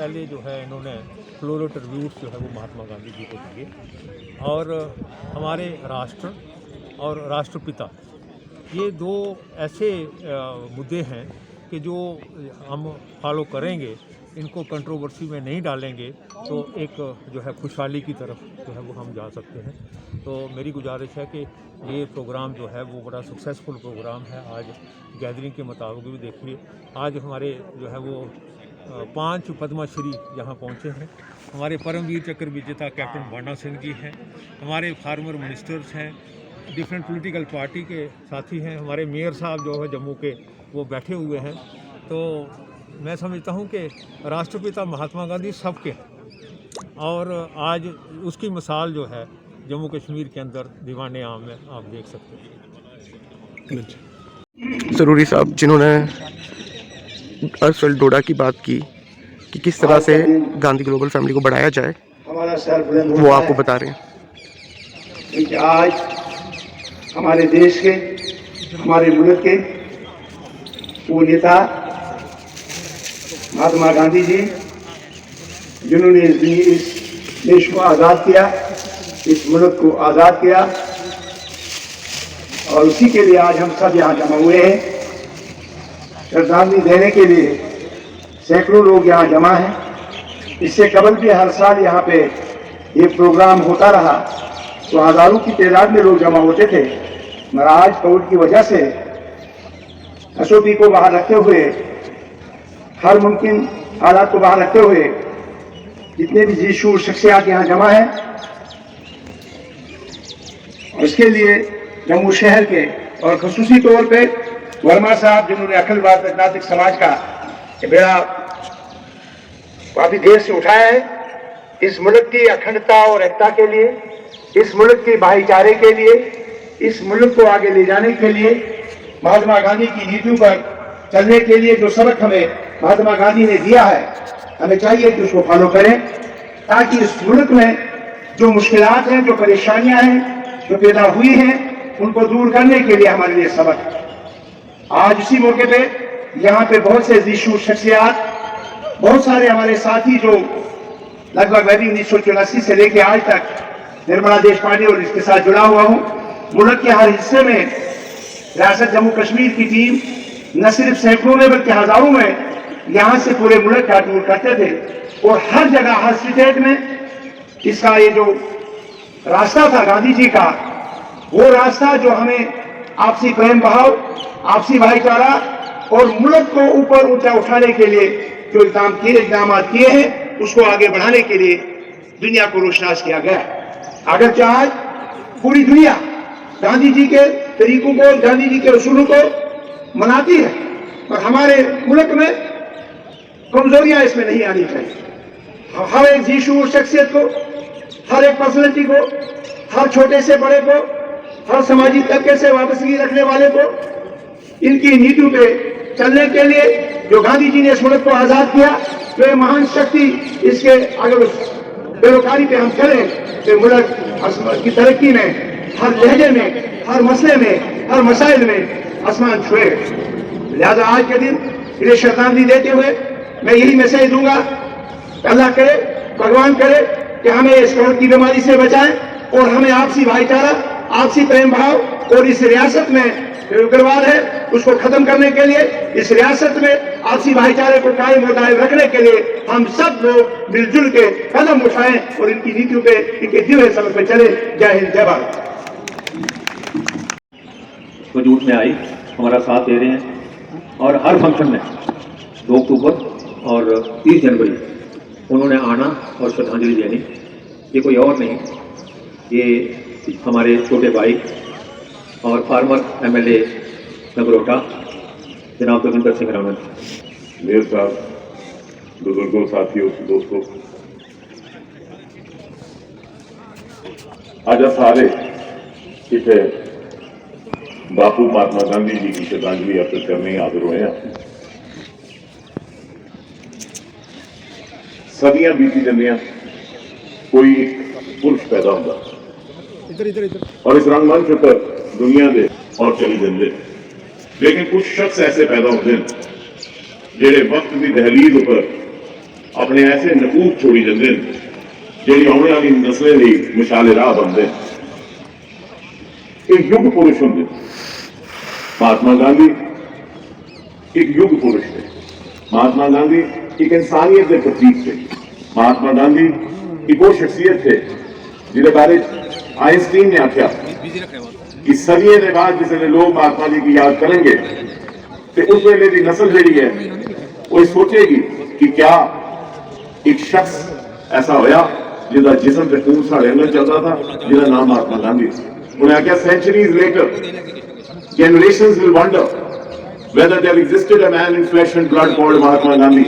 पहले जो है इन्होंने फ्लोरल ट्रिब्यूट जो है वो महात्मा गांधी जी को दिए। और हमारे राष्ट्र और राष्ट्रपिता, ये दो ऐसे मुद्दे हैं कि जो हम फॉलो करेंगे, इनको कंट्रोवर्सी में नहीं डालेंगे तो एक जो है खुशहाली की तरफ जो है वो हम जा सकते हैं। तो मेरी गुजारिश है कि ये प्रोग्राम जो है वो बड़ा सक्सेसफुल प्रोग्राम है। आज गैदरिंग के मुताबिक भी देखिए, आज हमारे जो है वो 5 पद्मश्री यहाँ पहुँचे हैं। हमारे परमवीर चक्र विजेता कैप्टन भाना सिंह जी हैं, हमारे फार्मर मिनिस्टर्स हैं, डिफरेंट पॉलिटिकल पार्टी के साथी हैं, हमारे मेयर साहब जो है जम्मू के वो बैठे हुए हैं। तो मैं समझता हूँ कि राष्ट्रपिता महात्मा गांधी सबके हैं और आज उसकी मिसाल जो है जम्मू कश्मीर के अंदर दीवाने आम में आप देख सकते हैं। ज़रूरी साहब जिन्होंने अर्सल डोडा की बात की कि किस तरह से गांधी ग्लोबल फैमिली को बढ़ाया जाए, वो आपको बता रहे हैं। क्योंकि आज हमारे देश के, हमारे मुल्क के वो नेता महात्मा गांधी जी, जिन्होंने इस देश को आज़ाद किया, इस मुल्क को आज़ाद किया, और उसी के लिए आज हम सब यहाँ जमा हुए हैं। श्रद्धांजलि देने के लिए सैकड़ों लोग यहाँ जमा हैं। इससे कबल भी हर साल यहाँ पे ये प्रोग्राम होता रहा तो हजारों की तादाद में लोग जमा होते थे, मगर आज कोविड की वजह से एसओपी को बाहर रखते हुए, हर मुमकिन हालात को बाहर रखते हुए जितने भी जीशूर शख्सियात यहाँ जमा हैं, उसके लिए जम्मू शहर के और खसूसी तौर पे वर्मा साहब, जिन्होंने अखिल भारतीय राजनीतिक समाज का बेड़ा काफी देर से उठाया है, इस मुल्क की अखंडता और एकता के लिए, इस मुल्क के भाईचारे के लिए, इस मुल्क को आगे ले जाने के लिए, महात्मा गांधी की नीतियों पर चलने के लिए जो सबक हमें महात्मा गांधी ने दिया है, हमें चाहिए कि उसको फॉलो करें, ताकि इस मुल्क में जो मुश्किलात हैं, जो परेशानियां हैं, जो पैदा हुई हैं, उनको दूर करने के लिए हमारे लिए सबक। आज इसी मौके पे यहाँ पे बहुत से जीशूर शख्सियात, बहुत सारे हमारे साथी जो लगभग मैं भी 1984 से लेकर आज तक निर्मला देश पांडे और इसके साथ जुड़ा हुआ हूँ। मुल्क के हर हिस्से में रियासत जम्मू कश्मीर की टीम न सिर्फ सैकड़ों में बल्कि हजारों में यहाँ से पूरे मुल्क का टूर करते थे, और हर जगह, हर स्टेट में इसका ये जो रास्ता था गांधी जी का, वो रास्ता जो हमें आपसी प्रेम भाव, आपसी भाईचारा और मुल्क को ऊपर ऊंचा उठाने के लिए जो इकदाम किए हैं, उसको आगे बढ़ाने के लिए दुनिया को रोशनास किया गया। अगर चाहे पूरी दुनिया गांधी जी के तरीकों को, गांधी जी के उसूलों को मनाती है, और हमारे मुल्क में कमजोरियां इसमें नहीं आनी चाहिए। हर एक जीशूर शख्सियत को, हर एक पर्सनैलिटी को, हर छोटे से बड़े को, हर समाजी तबके से वापसी रखने वाले को, इनकी नीतियों पे चलने के लिए जो गांधी जी ने इस मुल्क को आजाद किया, तो ये महान शक्ति, इसके अगर उस बेरोकारी पे हम चलें तो मुल्क की तरक्की में, हर लहजे में, हर मसले में, हर मसाइल में आसमान छुए। लिहाजा आज के दिन इन्हें श्रद्धांजलि देते हुए मैं यही मैसेज दूंगा, अल्लाह करे, भगवान करे कि हमें इस कोविड की बीमारी से बचाएं, और हमें आपसी भाईचारा, आपसी प्रेम भाव, और इस रियासत में जो उग्रवाद है उसको खत्म करने के लिए, इस रियासत में आपसी भाईचारे को कायम और दायम रखने के लिए हम सब लोग मिलजुल के कदम उठाएं और इनकी नीतियों पे, इनके दिए हुए सबक पे चले। जय हिंद, जय भारत। वजूद में आई, हमारा साथ दे रहे हैं, और हर फंक्शन में 2 अक्टूबर और 30 जनवरी उन्होंने आना और श्रद्धांजलि देनी। ये कोई और नहीं, ये हमारे छोटे भाई और फार्मर एमएलए नगरोटा जनाब जोगिंदर सिंह राणा। मेयर साहब, बुजुर्गों, साथियों, दोस्तों, आज आप सारे इसे बापू महात्मा गांधी जी की श्रद्धांजलि अर्पित करने हाजिर हुए हैं। सदियां बीती जंदियां कोई पुरुष पैदा होता और इस रंगमंच पर दुनिया दे और चली जाते, लेकिन कुछ शख्स ऐसे पैदा होते हैं जेड़े वक्त की दहलीज पर अपने ऐसे नपूत छोड़ी जाते हैं ਜਿਹੜੀ आने वाली नस्लें ਲਈ मिसाले राह बनते हैं। एक युग पुरुष होंगे महात्मा गांधी, एक युग पुरुष थे। महात्मा गांधी एक इंसानियत के प्रतीक थे। महात्मा गांधी एक वो शख्सियत थे जिन्हें बारे आइंस्टीन ने आख्या कि सदियों के बाद जिसने लोग महात्मा जी की याद करेंगे तो उस वेले की नस्ल जी है वो सोचेगी कि क्या एक शख्स ऐसा होया जिसका जिसम से खून साढ़े अंदर चलता था, जिसका नाम महात्मा गांधी। उन्हें आख्या centuries later generations will wonder whether there existed a man in flesh and blood called Mahatma Gandhi.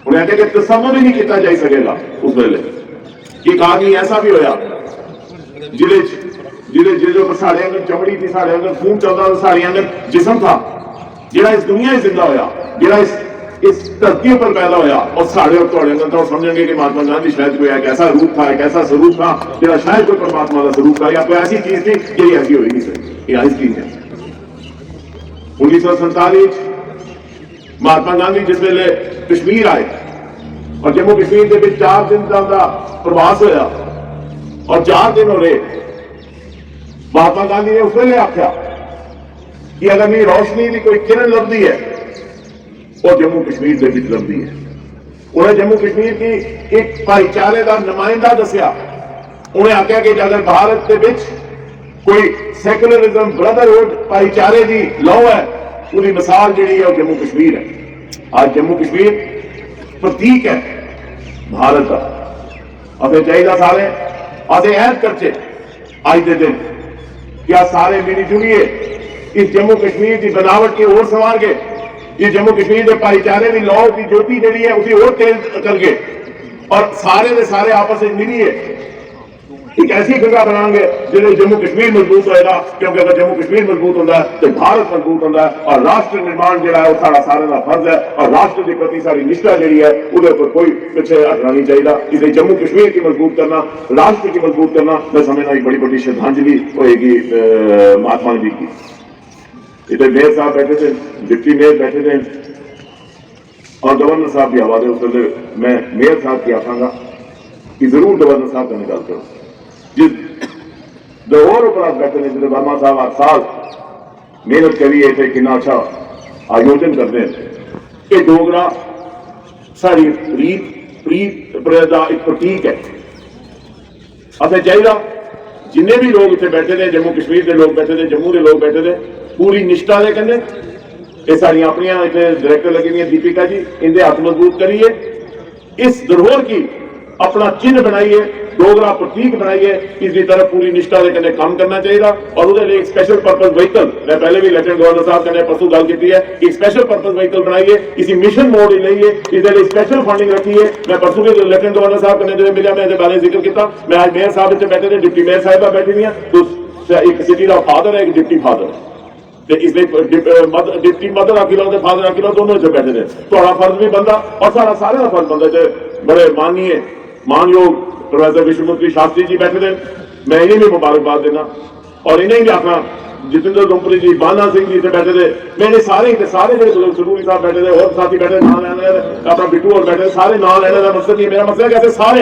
उन्हें आख्या कि तस्वर ही नहीं किया जा सकेगा उस वेले एक आदमी ऐसा भी होया जिले पर साढ़े अंदर चमड़ी थी, साढ़े अंदर खून चलता था, साढ़े अंदर जिसम था, जिहड़ा इस दुनिया में जिंदा होया, जिहड़ा इस धरती पर पैदा होया और साढ़े और थोड़े अंदर तो समझेंगे कि महात्मा गांधी शायद कोई एक ऐसा रूप था, एक ऐसा स्वरूप था जिहड़ा शायद कोई परमात्मा का स्वरूप था या कोई ऐसी चीज थी जिहड़ी ऐसी हो ही नहीं सकती। ये आइंस्टीन है। 1947 महात्मा गांधी जिस वेले कश्मीर आए और जम्मू कश्मीर के 4 दिन का प्रवास होया और 4 दिन हो रहे, महात्मा गांधी ने उस वेले आख्या कि अगर मेरी रोशनी की कोई किरण लभदी है और जम्मू कश्मीर के विच लभदी है। उन्हें जम्मू कश्मीर की एक भाईचारे का नुमाइंदा दसिया। उन्हें आख्या कि अगर भारत के विच कोई सैकुलरिज्म ब्रदरहुड भाईचारे की लौ है, उसकी मिसाल जी है जम्मू कश्मीर है। आज जम्मू कश्मीर प्रतीक है भारत का। असें चाहिए सारे असें ऐद करचे अज के दिन क्या सारे मिली जुलिए इस जम्मू कश्मीर की बनावट की ओर संवार के ये जम्मू कश्मीर के भाईचारे की लौ की ज्योति जी है उसी और तेज करके और सारे के सारे आपस में मिलिए एक ऐसी जगह बनाएंगे जिन्हें जम्मू कश्मीर मजबूत होगा। क्योंकि अगर जम्मू कश्मीर मजबूत होता है तो भारत मजबूत होता है और राष्ट्र निर्माण जो है वो सारा सारे का फर्ज है और राष्ट्र के प्रति सारी निष्ठा जी है उधर पर कोई पीछे हटना नहीं चाहिए। इसलिए जम्मू कश्मीर की मजबूत करना, राष्ट्र की मजबूत करना, मैं समझना एक बड़ी बड़ी श्रद्धांजलि होगी महात्मा जी की। इधर मेयर साहब बैठे थे, डिप्टी मेयर बैठे थे और गवर्नर साहब के हवाले उस वेले मैं मेयर साहब की आखांगा कि जरूर गवर्नर साहब का निकाल करो जिस दौर पर बैठे ने जिसे वर्मा साहब हर साल मेहनत करिए थे कि अच्छा आयोजन करते हैं कि डोगरा सारी प्रीत का एक प्रतीक है। असें चाहिए जिन्हें भी लोग इतने बैठे थे, जम्मू कश्मीर के लोग बैठे थे, जम्मू के लोग बैठे थे, पूरी निष्ठा के कहने ये सारी अपनी इतने डायरेक्टर लगी हुई दीपिका जी, इनके हाथ मजबूत करिए, इस धरोहर की अपना चिन्ह बनाइए, डोगरा प्रतीक बनाइए, इसकी तरफ पूरी निष्ठा के कहने काम करना चाहिए। और उसके एक स्पेशल पर्पज व्हीकल मैं पहले भी लेफ्टिनेंट गवर्नर साहब कहने परसों गल की है कि स्पेशल पर्पज व्हीकल बनाइए, इसी मिशन मोड लाइए, इसके स्पेशल फंडिंग रखिए। मैं परसों भी लेफ्टिनेंट गवर्नर साहब कहने जो मिला मैं इस बारे जिक्र किया। मैं आज मेयर साहब इतने बैठे थे, डिप्टी मेयर साहिबा बैठी हुई तो एक सिटी का फादर है, एक डिप्टी फादर है, इसलिए डिप्टी मदर आखी लो फादर आखी लो दोनों इतने बैठे थे। थोड़ा फर्ज भी बनता और सारा सारे का फर्ज बनता। बड़े माननीय मानयोग प्रोफेसर विश्वमूर्ति शास्त्री जी बैठे थे, मैं इन्हें भी मुबारकबाद देना और इन्हें भी आखना जितेंद्र डोंपरी जी, बाना सिंह जी बैठे थे, मैंने सारे जो सरूरी साहब बैठे थे और साथी बैठे नाम लेने अपना बिट्टू और बैठे सारे नाम लेने का मकसद नहीं। मेरा मसला कैसे सारे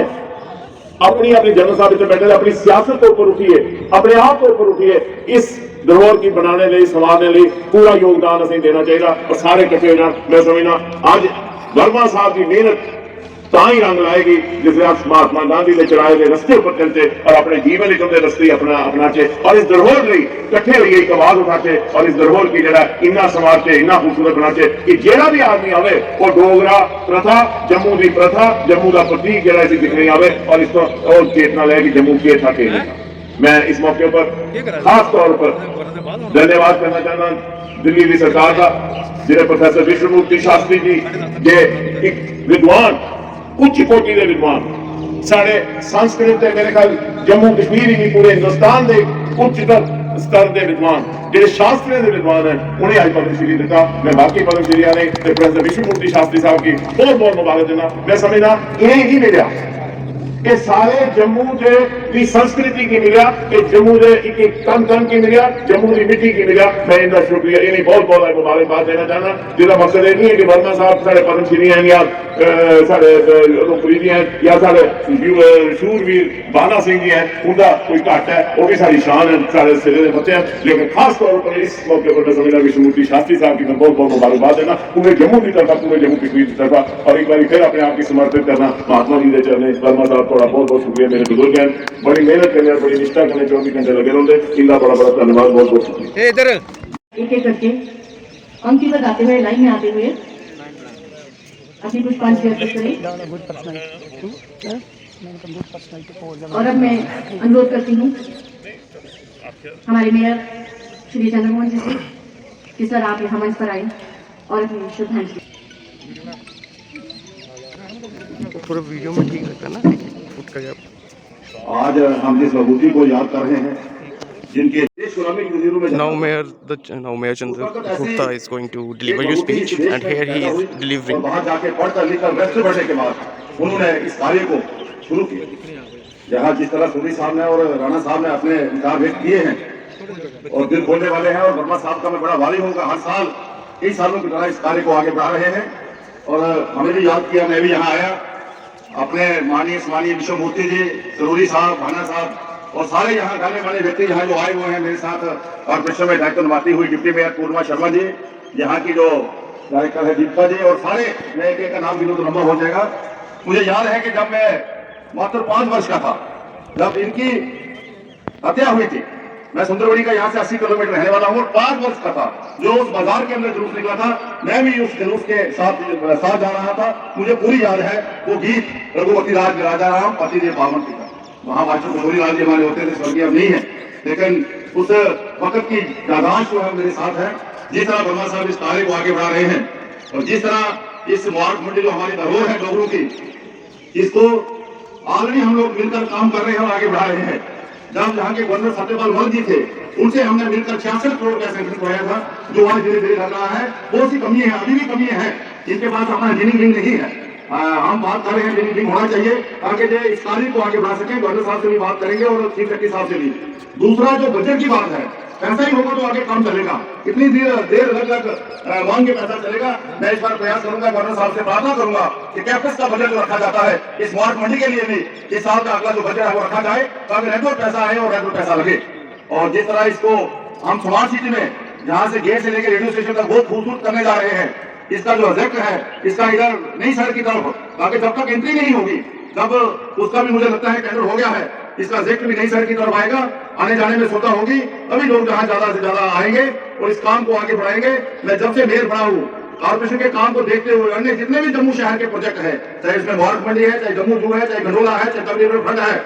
अपनी अपनी जनरल साहब इतने बैठे थे, अपनी सियासत के ऊपर उठिए, अपने आप के ऊपर उठिए, इस धरोहर की बनाने लिए संवारने लिए पूरा योगदान असें देना चाहिए और सारे इकट्ठे हो जाए। मैं समझना आज वर्मा साहब की मेहनत ताही रंग लाएगी जिसे आप महात्मा गांधी ने चलाए गए रस्ते पर चलते और अपने जीवन के रस्ते अपनाचे और इस धरोहर लिए इकट्ठे होइए, एक आवाज उठाते और इस धरोहर की जरा इन्ना संवारचे, इन्ना खूबसूरत बनाचे कि जेड़ा भी आदमी आवे वो डोगरा प्रथा, जम्मू की प्रथा, जम्मू का प्रतीक जरा इसे दिखने आवे और इसको और चेतना ले कि जम्मू के था के। मैं इस मौके पर खास तौर पर धन्यवाद करना चाहता दिल्ली की सरकार का, जिन्हें प्रोफेसर विश्वमूर्ति शास्त्री जी जे एक विद्वान उच्च कोटि के विद्वान साढ़े संस्कृत मेरे ख्याल जम्मू कश्मीर ही नहीं पूरे हिंदुस्तान के उच्चतर स्तर के विद्वान जो शास्त्रियों के विद्वान हैं उन्हें आज पद्मश्री दिता। मैं बाकी पद्मश्री ने प्रोफेसर विश्वमूर्ति शास्त्री साहब की बहुत बहुत मुबारक देना। मैं समझना इन्हें ही मिला ਇਹ ਸਾਰੇ ਜੰਮੂ ਦੇ ਦੀ ਸੰਸਕ੍ਰਿਤੀ ਕੀ ਮਿਲਿਆ, ਇਹ ਜੰਮੂ ਦੇ ਇੱਕ ਤਨ ਤਨ ਕੀ ਮਿਲਿਆ, ਜੰਮੂ ਦੀ ਮਿੱਟੀ ਕੀ ਮਿਲਿਆ। ਮੈਂ ਇਹਦਾ ਸ਼ੁਕਰੀਆ ਇਹਨੇ ਬਹੁਤ ਬਹੁਤ ਮੁਬਾਰਕਬਾਦ ਦੇਣਾ ਚਾਹੁੰਦਾ, ਜਿਹਦਾ ਮਕਸਦ ਇਹ ਨਹੀਂ ਹੈ ਕਿ ਵਰਮਾ ਸਾਹਿਬ ਸਾਡੇ ਪਦਮ ਸ਼੍ਰੀ हैं या ਸਾਡੇ ਲੋਕਪ੍ਰਿय हैं या ਸਾਡੇ ਸ਼ੂਰਵੀਰ ਬਾਨਾ ਸਿੰਘ ਜੀ हैं, उनका कोई घट है, वो भी सारी शान है, सारे सिरे के बच्चे हैं। लेकिन खास तौर पर इस मौके पर मैं समझना विष्णुमूर्ति शास्त्री साहब की बहुत बहुत मुबारकबाद देना पूरे जम्मू की तरफ, पूरे जम्मू कश्मीर की तरफ। और एक बार फिर अपने आप की समर्पित करना महात्मा जी के चरणे। वर्मा साहब थोड़ा बहुत बहुत शुक्रिया, मेरे बुजुर्ग हैं, बड़ी मेहनत करने और बड़ी निष्ठा करने, 24 घंटे लगे रहते, इनका बड़ा बड़ा धन्यवाद, बहुत बहुत शुक्रिया। एक एक करके पंक्ति बताते हुए, लाइन में आते हुए अपनी पुष्पांजलि अर्पित करें। और अब मैं अनुरोध करती हूँ हमारे मेयर श्री चंद्रमोहन जी से कि सर आप यहाँ मंच पर आए और अपनी श्रद्धांजलि। पूरा वीडियो में ठीक लगता है ना, फुट का गैप। आज हम जिस विभूति को याद कर रहे हैं, जिनके Now Mayor Chandra Gupta is going to deliver your speech, and here he is delivering. बाहर जाके पढ़कर लिखकर वैसे बढ़ने के बाद उन्होंने इस कार्य को शुरू किया। जहाँ जिस तरह सोनी साहब ने और राणा साहब ने अपने विचार व्यक्त किए हैं और दिल खोलने वाले हैं, और वर्मा साहब का मैं बड़ा वाली हूँ, हर साल कई सालों की तरह इस कार्य को आगे बढ़ा रहे हैं। और हमें भी याद किया, मैं भी यहाँ आया, अपने माननीय सम्मानीय विष्णुमूर्ति जी, सरूरी साहब, भाना साहब और सारे यहाँ गाने वाले व्यक्ति यहाँ जो आए हुए हैं मेरे साथ, कॉर्पोरेशन में दायित्व निभाती हुई डिप्टी मेयर पूर्णिमा शर्मा जी, यहाँ की जो डायरेक्टर है दीपिका जी, और सारे, मैं एक एक का नाम गिनूं तो लंबा हो जाएगा। मुझे याद है कि जब मैं मात्र 5 वर्ष का था, जब इनकी हत्या हुई थी, मैं सुंदरबनी का यहाँ से 80 किलोमीटर रहने वाला हूँ, 5 वर्ष का था, जो उस बाजार के अंदर जुलूस निकला था, मैं भी उस जुलूस के साथ जा रहा था। मुझे पूरी याद है वो गीत, रघुपति राज राजा राम पतिदेव पावन पिता। वहाँ वाचक गोरी लाल जी हमारे होते थे, स्वर्गीय अब नहीं है, लेकिन उस वक्त की यादाश्त जो है मेरे साथ है। जिस तरह वर्मा साहब इस कार्य को आगे बढ़ा रहे हैं, और जिस तरह इस मुबारक मंडी जो हमारी धरोहर है डोगरों की, इसको ऑलरेडी हम लोग मिलकर काम कर रहे हैं और आगे बढ़ा रहे हैं। जब यहाँ के गवर्नर सत्यपाल मलिक जी थे, उनसे हमने मिलकर 66 करोड़ का सैंक्शन कराया था, जो आज धीरे धीरे लग रहा है। बहुत सी कमी है, अभी भी कमी है, इनके पास अपना इंजीनियरिंग नहीं है। हम बात कर रहे हैं इंजीनियरिंग होना चाहिए ताकि जो इस कार्य को आगे बढ़ा सके। गवर्नर साहब से भी बात करेंगे और चीफ सेक्रेटरी साहब से भी। दूसरा जो बजट की बात है, पैसा ही होगा तो आगे काम चलेगा, इतनी देर लग मांग के पैसा चलेगा। मैं इस बार प्रयास करूंगा, गवर्नर साहब से प्रार्थना करूंगा कि कैंपस का बजट जो रखा जाता है इस स्मार्ट मंडी के लिए भी, इस साल का अगला जो बजट है वो रखा जाए ताकि रेगुलर पैसा आए और रेगुलर पैसा लगे। और जिस तरह इसको हम स्मार्ट सिटी में जहाँ से गेट से लेकर रेडियो स्टेशन तक बहुत खूबसूरत करने जा रहे हैं, इसका जो प्रोजेक्ट है, इसका इधर नई सड़क की तरफ, ताकि जब तक एंट्री नहीं होगी तब उसका भी मुझे लगता है टेंडर हो गया है, इसका जेक्ट भी नई सड़क की तरफ आएगा, आने जाने में सुविधा होगी, तभी लोग जहाँ ज्यादा से ज्यादा आएंगे और इस काम को आगे बढ़ाएंगे। मैं जब से मेयर बना हूँ, कॉर्पोरेशन के काम को देखते हुए अन्य जितने भी जम्मू शहर के प्रोजेक्ट है, चाहे इसमें मुबारक मंडी है, चाहे जम्मू जू है, चाहे गंडोला है, चाहे तबली रिवर फ्रंट है,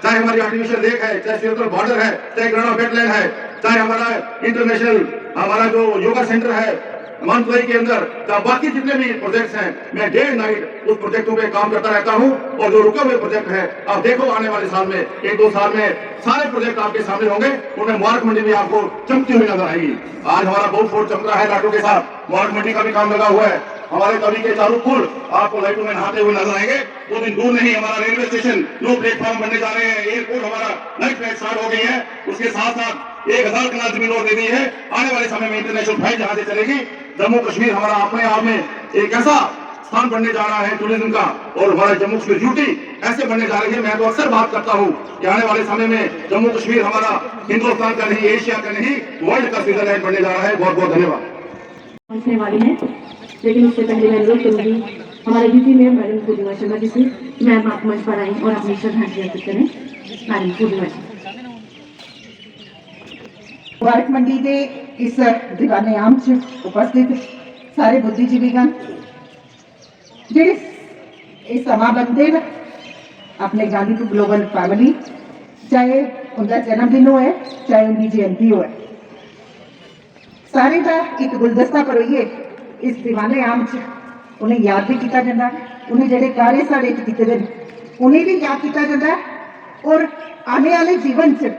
चाहे हमारी आर्टिफिशियल लेक है, चाहे सीरतल बॉर्डर है, चाहे ग्राना वेटलैंड है, चाहे हमारा इंटरनेशनल हमारा जो योगा सेंटर है मानतलाई के अंदर, बाकी जितने भी प्रोजेक्ट्स हैं, मैं डे नाइट उस प्रोजेक्टों पे काम करता रहता हूं। और जो रुके हुए प्रोजेक्ट है, आप देखो आने वाले साल में, 1-2 साल में सारे प्रोजेक्ट आपके सामने होंगे, उनमें मुबारक मंडी भी आपको चमकती हुई नजर आएगी। आज हमारा बहुत फोर्ट चमक रहा है लाइटों के साथ, मुबारक मंडी का भी काम लगा हुआ है। हमारे तवी के चारों पुल आपको लाइटों में नहाते हुए नजर आएंगे। वो दिन दूर नहीं, हमारा रेलवे स्टेशन 2 प्लेटफॉर्म बनने जा रहे हैं, एयरपोर्ट हमारा नाइट फ्लाइट स्टार्ट हो गई है, उसके साथ साथ 1000 कनाल जमीन और दे दी है। आने वाले समय में इंटरनेशनल फ्लाइट जहां से चलेगी, जम्मू कश्मीर हमारा अपने आप में एक ऐसा स्थान बनने जा रहा है टूरिज्म का, और हमारा जम्मू कश्मीर यूटी ऐसे बनने जा रही है। मैं तो अक्सर बात करता हूँ कि आने वाले समय में जम्मू कश्मीर हमारा हिंदुस्तान का नहीं, एशिया का नहीं, वर्ल्ड का स्विट्जरलैंड बनने जा रहा है। बहुत बहुत धन्यवाद। पहुंचने वाली हैं, लेकिन उससे पहले मैं अनुरोध करूंगी हमारे ड्यूटी में मैडम पूर्णिमा शर्मा जी से, मैम आप मंच पर आएं और अपनी श्रद्धांजलि अर्पित करें। मैडम पूर्णिमा जी। मुबारक मंडी के इस दीवाने आम च उपस्थित सारे बुद्धिजीवीगण जेडे इस समा बनते हैं अपने गांधी टू ग्लोबल फैमिली, चाहे उनका जन्मदिन हो, चाहे उनकी जयंती हो, सारे का एक गुलदस्ता परोइए इस दीवाने आम च उन्हें याद भी किया जाता है, उन्हें जेडे कार्य साढ़े किए उन्हें भी याद किया जाता है, और आने वाले जीवन च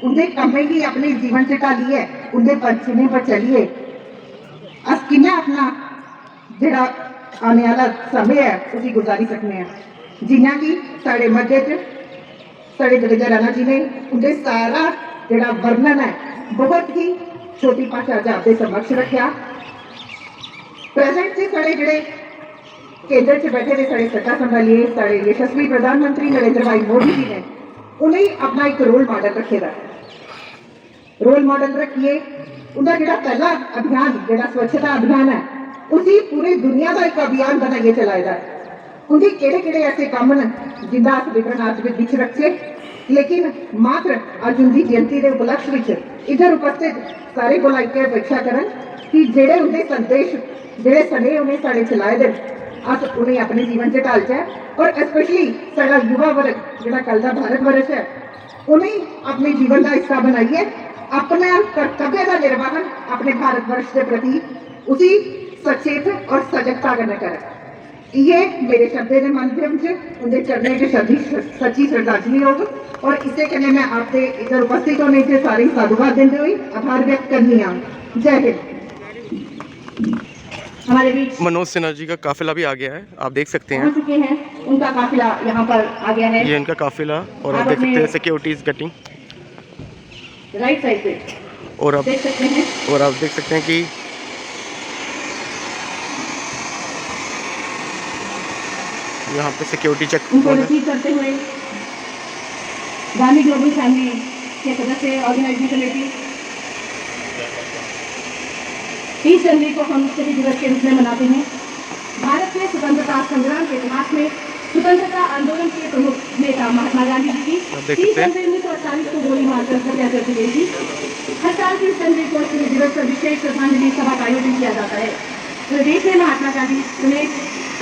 उनके कमे ही अपने जीवन से ढालिए, उनके पंचने पर चलिए, अस किन्ना अपना जोड़ा आने वाला समय है उसी गुजारी सकते हैं। जिन्ना कि साढ़े मध्य च साढ़े जडेजा राणा जी ने उनके सारा जोड़ा वर्णन है बहुत ही छोटी भाषा च आपके समक्ष रखा। प्रेजेंट से साढ़े जोड़े केंद्र च बैठे हुए साढ़े सत्ता संभालिए साढ़े यशस्वी प्रधानमंत्री नरेंद्र भाई मोदी जी ने उन्हें अपना एक रोल मॉडल रखे दा रोल मॉडल रखिए। उनका जो पहला अभियान जो स्वच्छता अभियान है उसी पूरी दुनिया का एक अभियान बनाइए चलाएगा। उनके केड़े ऐसे काम न जिंदा अस विवरण आज विच रखे, लेकिन मात्र अज उनकी जयंती के उपलक्ष्य में इधर उपस्थित सारे को एक अपेक्षा करन कि जेड़े उनके संदेश जेड़े सने उन्हें साढ़े चलाए दे अस उन्हें अपने जीवन से ढाल जाए और स्पेशली साढ़ा युवा वर्ग जोड़ा कल का भारत वर्ष है उन्हें अपने जीवन का हिस्सा बनाइए। अपने कर्तव्य का निर्वहन अपने भारतवर्ष के प्रति उसी सचेत और सजगता करना करें। ये मेरे शब्द के माध्यम से उनके चरणों के सच्ची श्रद्धांजलि होगी और इसे कहने मैं आपसे इधर उपस्थित होने से सारी साधुवाद देते हुए आभार व्यक्त करनी है। जय हिंद। हमारे बीच मनोज सिन्हा जी का काफिला भी आ गया है, आप देख सकते हैं। पहुंच चुके हैं, उनका काफिला यहाँ पर आ गया है। ये उनका काफिला और आप देख सकते हैं security is getting right side पे और आप देख सकते हैं देख सकते हैं कि यहाँ पे सिक्योरिटी चेक उनको रिसीव करते हुए गांधी ग्लोबल फैमिली के सदस्य ऑर्गेनाइजिंग कमेटी 30 जनवरी को हम शहीद दिवस के रूप में मनाते हैं। भारत के स्वतंत्रता संग्राम के इतिहास में स्वतंत्रता आंदोलन के प्रमुख नेता महात्मा गांधी जी की 30 जनवरी 1948 को गोली मारकर हत्या कर दी गई थी। हर साल 30 जनवरी को शहीद दिवस पर विशेष श्रद्धांजलि सभा का आयोजन किया जाता है। पूरे देश में महात्मा गांधी समेत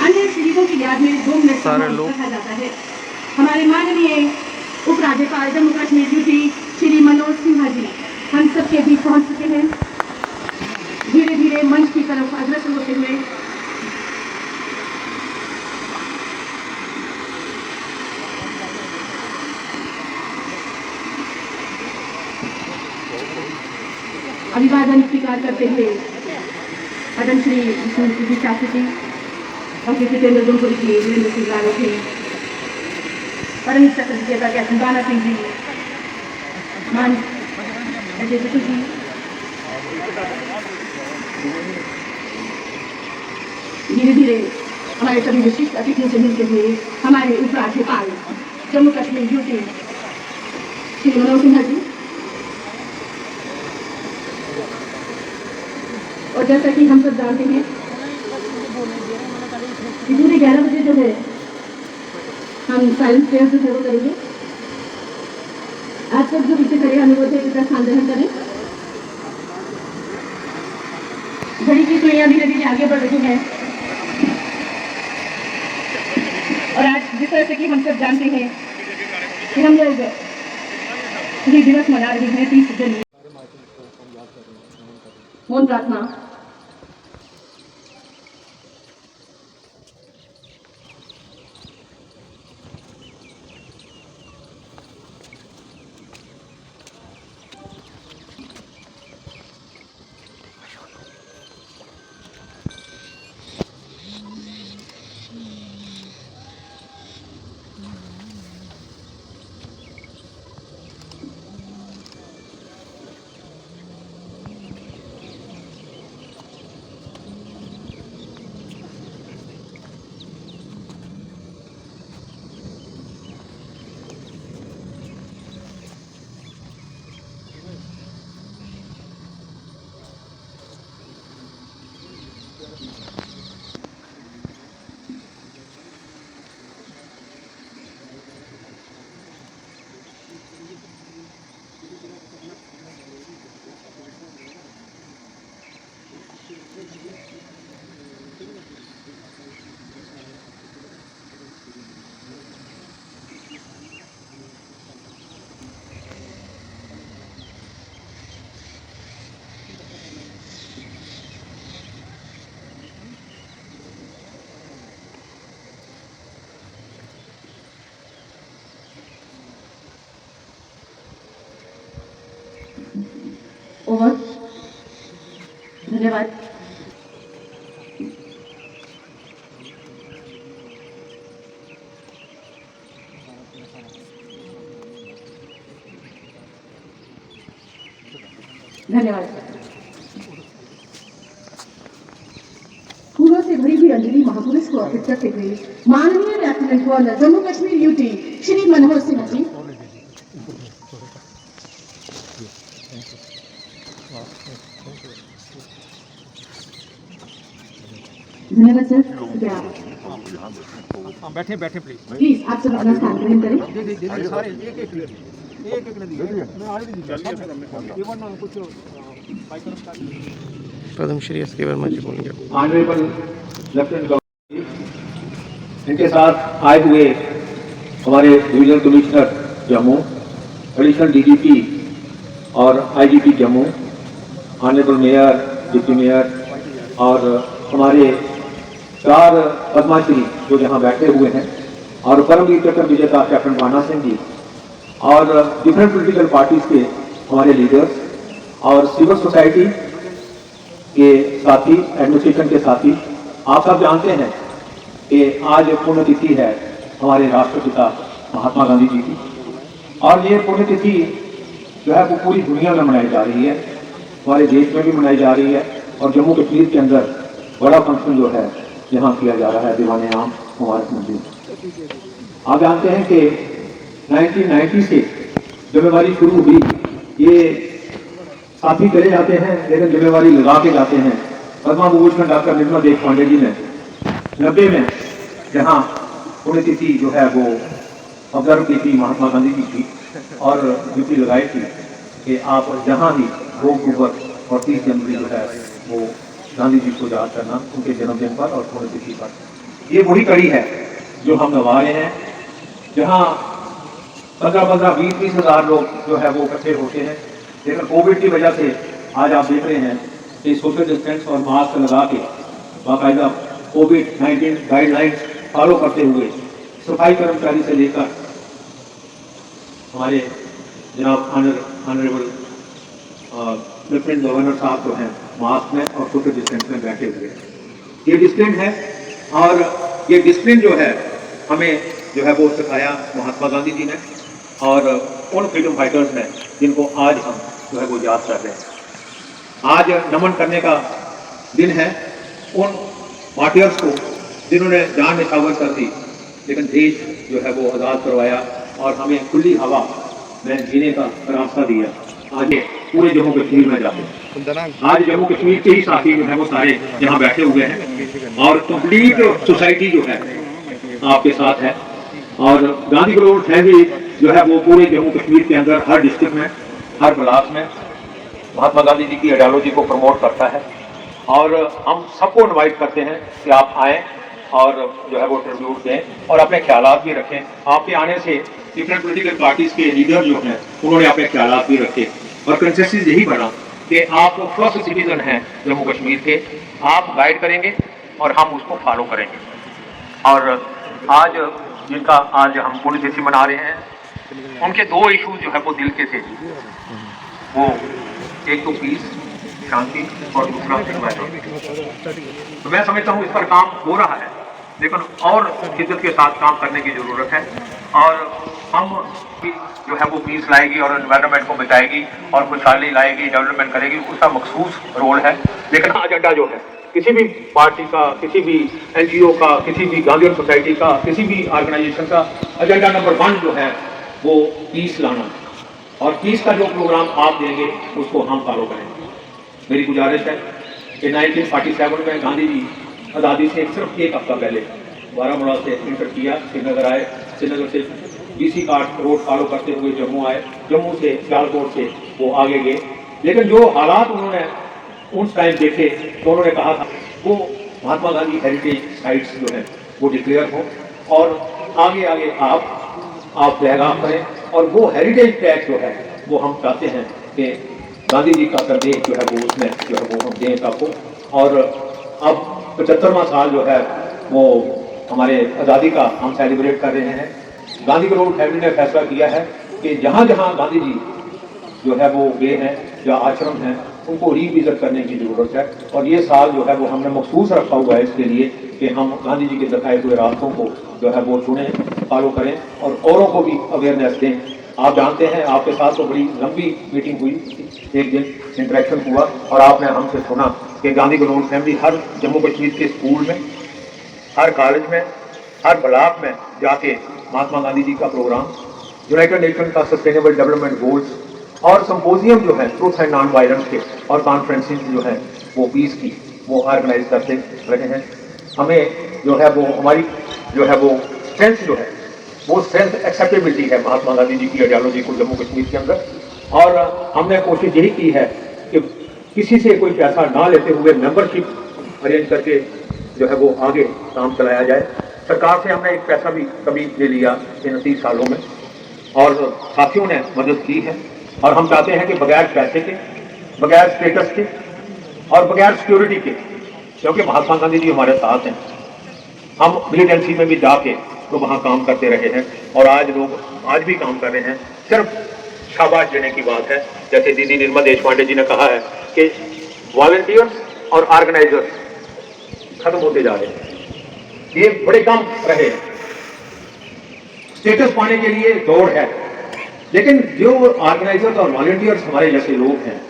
अन्य शहीदों की याद में 2 मिनट रखा जाता है। हमारे माननीय उपराज्यपाल जम्मू कश्मीर ड्यूटी श्री मनोज सिन्हा जी हम सबके बीच पहुंच चुके हैं। धीरे धीरे मंच की तरफ अग्रसर होते हुए अभिवादन स्वीकार करते हुए पद्म श्री विष्णु शास्त्री जी, डॉक्टर जितेंद्र जमपुरी जी, वीरेंद्र सिंह रावत जी, परम चक्र विजेता कैप्टन बाला सिंह जी, मान अजय बसु जी, धीरे धीरे हमारे सभी विशिष्ट अतिथियों से मिलते हुए हमारे उपराज्यपाल जम्मू कश्मीर ड्यूटी श्री मनोज सिन्हा जी। और जैसा कि हम सब जानते हैं पूरे 11 बजे जो है हम साइलेंस प्रेयर से शुरू करेंगे। आज तक जो पीछे खड़े अनुरोध है कृपया स्थान ग्रहण करें। घड़ी की सुइयां धीरे धीरे आगे बढ़ रही हैं और आज जिस तरह से कि हम सब जानते हैं कि हम लोग ये दिवस मना रहे हैं 30 जनवरी। मौन प्रार्थना। ओवर। धन्यवाद। धन्यवाद। फूलों से भरी हुई अंजलि महापुरुष को अर्पित करते हुए माननीय lieutenant governor Jammu Kashmir UT Shri Manohar Sinha ji. धन्यवाद सर। कृपया बैठे बैठे प्लीज। प्लीज आप सब अपना स्थान ग्रहण करें। सारे एक पद्मश्री एस के वर्मा जी बोलेंगे। ऑनरेबल लेफ्टिनेंट गवर्नर इनके साथ आए हुए हमारे divisional commissioner Jammu, additional DGP और IGP Jammu, honourable mayor, deputy mayor और हमारे 4 पद्मश्री जो यहाँ बैठे हुए हैं और परमवीर चक्र विजेता कैप्टन भाना सिंह जी और डिफरेंट पॉलिटिकल पार्टीज के हमारे लीडर्स और सिविल सोसाइटी के साथी, एडमिनिस्ट्रेशन के साथी, आप सब जानते हैं कि आज पुण्यतिथि है हमारे राष्ट्रपिता महात्मा गांधी जी की और ये पुण्यतिथि जो है वो पूरी दुनिया में मनाई जा रही है, हमारे देश में भी मनाई जा रही है और जम्मू कश्मीर के अंदर बड़ा फंक्शन जो है यहाँ किया जा रहा है दीवाने आम मुबारक मंदिर। आप जानते हैं कि 1990 से जिम्मेवारी शुरू हुई, ये साथी चले जाते हैं लेकिन जिम्मेवारी लगा के जाते हैं। पद्मा विभूषण डॉक्टर निर्मला देश पांडे जी ने 90 में जहाँ पुण्यतिथि जो है वो ऑब्जर्व की थी महात्मा गांधी जी की और ड्यूटी लगाई थी कि आप जहाँ भी 2 अक्टूबर और 30 जनवरी जो है वो गांधी जी को याद करना उनके जन्मदिन पर और पुण्यतिथि पर। ये वही कड़ी है जो हम निभा रहे हैं, जहाँ 15-15, 20-20 हज़ार लोग जो है वो इकट्ठे होते हैं, लेकिन कोविड की वजह से आज आप देख रहे हैं कि सोशल डिस्टेंस और मास्क लगा के बाकायदा कोविड-19 गाइडलाइंस फॉलो करते हुए सफाई कर्मचारी से लेकर हमारे जनाब ऑनरेबल लेफ्टिनेंट गवर्नर साहब जो हैं मास्क में और सोशल डिस्टेंस में बैठे हुए हैं। ये डिसिप्लिन है और ये डिसिप्लिन जो है हमें जो है वो सिखाया महात्मा गांधी जी ने और उन फ्रीडम फाइटर्स ने जिनको आज हम जो है वो याद कर रहे हैं। आज नमन करने का दिन है उन मार्टियर्स को जिन्होंने जान निछावर कर दी लेकिन देश जो है वो आज़ाद करवाया और हमें खुली हवा में जीने का रास्ता दिया। आज पूरे जम्मू कश्मीर में जाते हैं, आज जम्मू कश्मीर के ही साथी जो है वो सारे यहाँ बैठे हुए हैं और कंप्लीट सोसाइटी जो है आपके साथ है और गांधी ग्लोबल फैमिली जो है वो पूरे जम्मू कश्मीर के अंदर हर डिस्ट्रिक्ट में, हर ब्लॉक में महात्मा गांधी जी की आइडियोलॉजी को प्रमोट करता है और हम सबको इनवाइट करते हैं कि आप आएँ और जो है वो ट्रिब्यूट दें और अपने ख्यालात भी रखें। आपके आने से डिफरेंट पॉलिटिकल पार्टीज के लीडर जो हैं उन्होंने अपने ख्यालात भी रखे और कंसेंसस यही बना कि आप फर्स्ट सिटीजन हैं जम्मू कश्मीर के, आप गाइड करेंगे और हम उसको फॉलो करेंगे। और आज जिनका आज हम पुण्यतिथि मना रहे हैं उनके 2 इशू जो है वो दिल के थे, वो एक तो पीस, शांति और दूसरा एनवायरनमेंट। तो मैं समझता हूँ इस पर काम हो रहा है लेकिन और शिद्दत के साथ काम करने की ज़रूरत है और हम जो है वो पीस लाएगी और एनवायरनमेंट को बचाएगी और खुशहाली लाएगी, डेवलपमेंट करेगी, उसका मखसूस रोल है। लेकिन एजेंडा जो है किसी भी पार्टी का, किसी भी NGO का, किसी भी गांधी सोसाइटी का, किसी भी ऑर्गेनाइजेशन का एजेंडा नंबर 1 जो है वो पीस लाना और पीस का जो प्रोग्राम आप देंगे उसको हम फॉलो करेंगे। मेरी गुजारिश है कि 1947 में गांधी जी आज़ादी से सिर्फ 1 हफ्ता पहले बारामूला से इंटर किया, श्रीनगर आए, श्रीनगर से BC कार्ड रोड फॉलो करते हुए जम्मू आए, जम्मू से सियालकोट से वो आगे गए। लेकिन जो हालात उन्होंने उस टाइम देखे तो उन्होंने कहा था वो महात्मा गांधी हेरिटेज साइट्स जो है वो डिक्लेयर हो और आगे आगे आप फ्लैग ऑफ करें और वो हेरिटेज टैग जो है वो हम चाहते हैं कि गांधी जी का संदेश जो है वो उसमें जो है वो हम दें सबको। और अब 75वां साल जो है वो हमारे आज़ादी का हम सेलिब्रेट कर रहे हैं। गांधी ग्लोबल फैमिली ने फैसला किया है कि जहाँ जहाँ गांधी जी जो है वो गए हैं या आश्रम हैं उनको रिविजिट करने की ज़रूरत है और ये साल जो है वो हमने मखसूस रखा हुआ है इसके लिए कि हम गांधी जी के दिखाए हुए रास्तों को जो है वो चुनें, फॉलो करें और औरों को भी अवेयरनेस दें आप जानते हैं, आपके साथ तो बड़ी लंबी मीटिंग हुई, एक दिन इंटरेक्शन हुआ और आपने हमसे सुना कि गांधी ग्लोबल फैमिली हर जम्मू कश्मीर के स्कूल में, हर कॉलेज में, हर ब्लॉक में जाके महात्मा गांधी जी का प्रोग्राम, यूनाइटेड नेशन का सस्टेनेबल डेवलपमेंट गोल्स और संपोजियम जो है ट्रूथ एंड नॉन वायलेंस के और कॉन्फ्रेंसेस जो है वो पीस की वो ऑर्गेनाइज करते रहे हैं। हमें जो है वो हमारी जो है वो स्ट्रेंथ जो है वो स्ट्रेंथ एक्सेप्टेबिलिटी है महात्मा गांधी जी की आइडियोलॉजी को जम्मू कश्मीर के अंदर, और हमने कोशिश यही की है कि किसी से कोई पैसा ना लेते हुए मेंबरशिप अरेंज करके जो है वो आगे काम चलाया जाए। सरकार से हमने एक पैसा भी कभी ले लिया इन 30 सालों में और साथियों ने मदद की है, और हम चाहते हैं कि बगैर पैसे के, बगैर स्टेटस के और बगैर सिक्योरिटी के, क्योंकि महात्मा गांधी जी हमारे साथ हैं, हम मिलिटेंसी में भी जाके तो वहाँ काम करते रहे हैं और आज लोग आज भी काम कर रहे हैं। सिर्फ शाबाश देने की बात है, जैसे दीदी निर्मला देशपांडे जी ने कहा है कि वॉलंटियर्स और ऑर्गेनाइजर्स खत्म होते जा रहे हैं, ये बड़े कम रहे हैं। स्टेटस पाने के लिए दौड़ है, लेकिन जो ऑर्गेनाइजर्स और वॉलंटियर्स हमारे जैसे लोग हैं